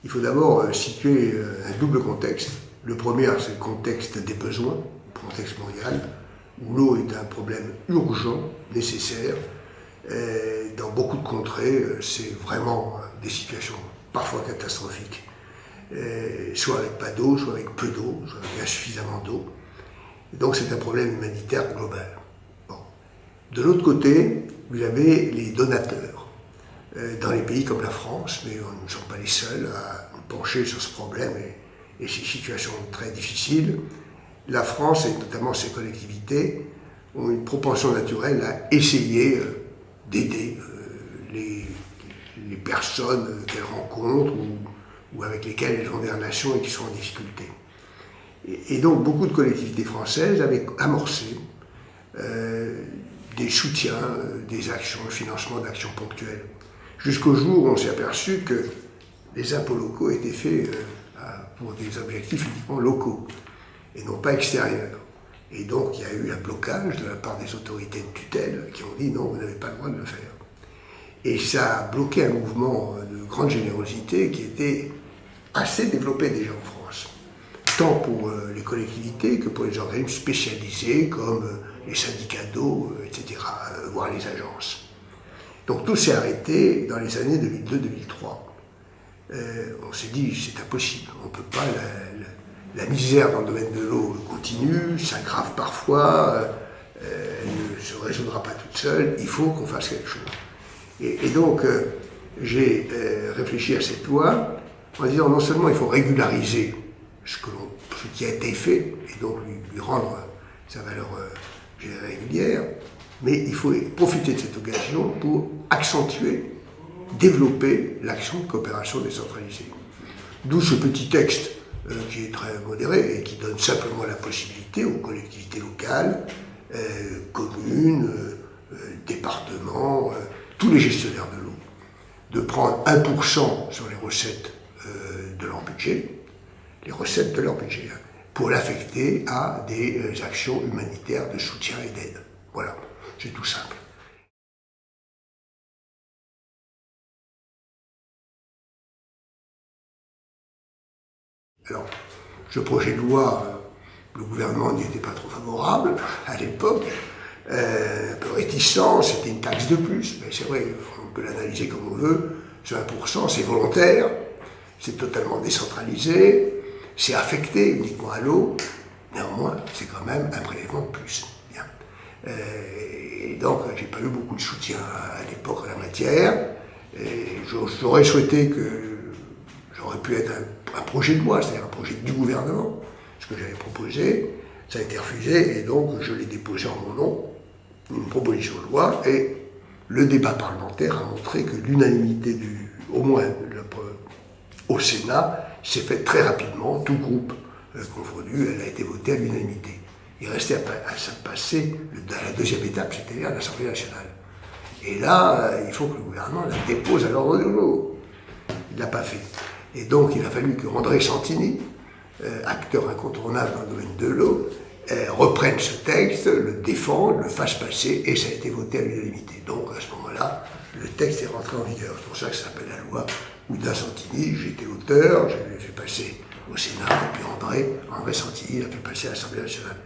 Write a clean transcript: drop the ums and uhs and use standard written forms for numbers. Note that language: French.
Il faut d'abord situer un double contexte. Le premier, c'est le contexte des besoins, le contexte mondial, où l'eau est un problème urgent, nécessaire. Dans beaucoup de contrées, c'est vraiment des situations parfois catastrophiques. Soit avec pas d'eau, soit avec peu d'eau, soit avec insuffisamment d'eau. Donc c'est un problème humanitaire global. Bon. De l'autre côté, vous avez les donateurs. Dans les pays comme la France, mais nous ne sommes pas les seuls à nous pencher sur ce problème et ces situations très difficiles. La France, et notamment ses collectivités, ont une propension naturelle à essayer d'aider les personnes qu'elles rencontrent ou avec lesquelles elles ont des relations et qui sont en difficulté. Et donc beaucoup de collectivités françaises avaient amorcé des soutiens, des actions, le financement d'actions ponctuelles. Jusqu'au jour où on s'est aperçu que les impôts locaux étaient faits pour des objectifs uniquement locaux et non pas extérieurs. Et donc il y a eu un blocage de la part des autorités de tutelle qui ont dit non, vous n'avez pas le droit de le faire. Et ça a bloqué un mouvement de grande générosité qui était assez développé déjà en France, tant pour les collectivités que pour les organismes spécialisés comme les syndicats d'eau, etc., voire les agences. Donc tout s'est arrêté dans les années 2002-2003. On s'est dit, c'est impossible, on ne peut pas, la misère dans le domaine de l'eau continue, s'aggrave parfois, elle ne se résoudra pas toute seule, il faut qu'on fasse quelque chose. Et donc j'ai réfléchi à cette loi en disant non seulement il faut régulariser ce qui a été fait, et donc lui rendre sa valeur régulière, mais il faut profiter de cette occasion pour accentuer, développer l'action de coopération décentralisée. D'où ce petit texte qui est très modéré et qui donne simplement la possibilité aux collectivités locales, communes, départements, tous les gestionnaires de l'eau, de prendre 1% sur les recettes de leur budget, pour l'affecter à des actions humanitaires de soutien et d'aide. Voilà, c'est tout simple. Alors, ce projet de loi, le gouvernement n'y était pas trop favorable à l'époque, un peu réticent, c'était une taxe de plus, mais c'est vrai, on peut l'analyser comme on veut, ce 1%, c'est volontaire, c'est totalement décentralisé, c'est affecté uniquement à l'eau, néanmoins, c'est quand même un prélèvement de plus. Bien. Et donc, j'ai pas eu beaucoup de soutien à l'époque en la matière, et j'aurais souhaité que j'aurais pu être un projet de loi, c'est-à-dire un projet du gouvernement, ce que j'avais proposé, ça a été refusé, et donc je l'ai déposé en mon nom, une proposition de loi, et le débat parlementaire a montré que l'unanimité, au moins au Sénat, s'est faite très rapidement, tout groupe confondu, elle a été votée à l'unanimité. Il restait à passer à la deuxième étape, c'est-à-dire à l'Assemblée nationale. Et là, il faut que le gouvernement la dépose à l'ordre du jour. Il ne l'a pas fait. Et donc, il a fallu que André Santini, acteur incontournable dans le domaine de l'eau, reprenne ce texte, le défende, le fasse passer, et ça a été voté à l'unanimité. Donc, à ce moment-là, le texte est rentré en vigueur. C'est pour ça que ça s'appelle la loi Oudin Santini. J'étais auteur, je l'ai fait passer au Sénat, et puis André Santini l'a fait passer à l'Assemblée nationale.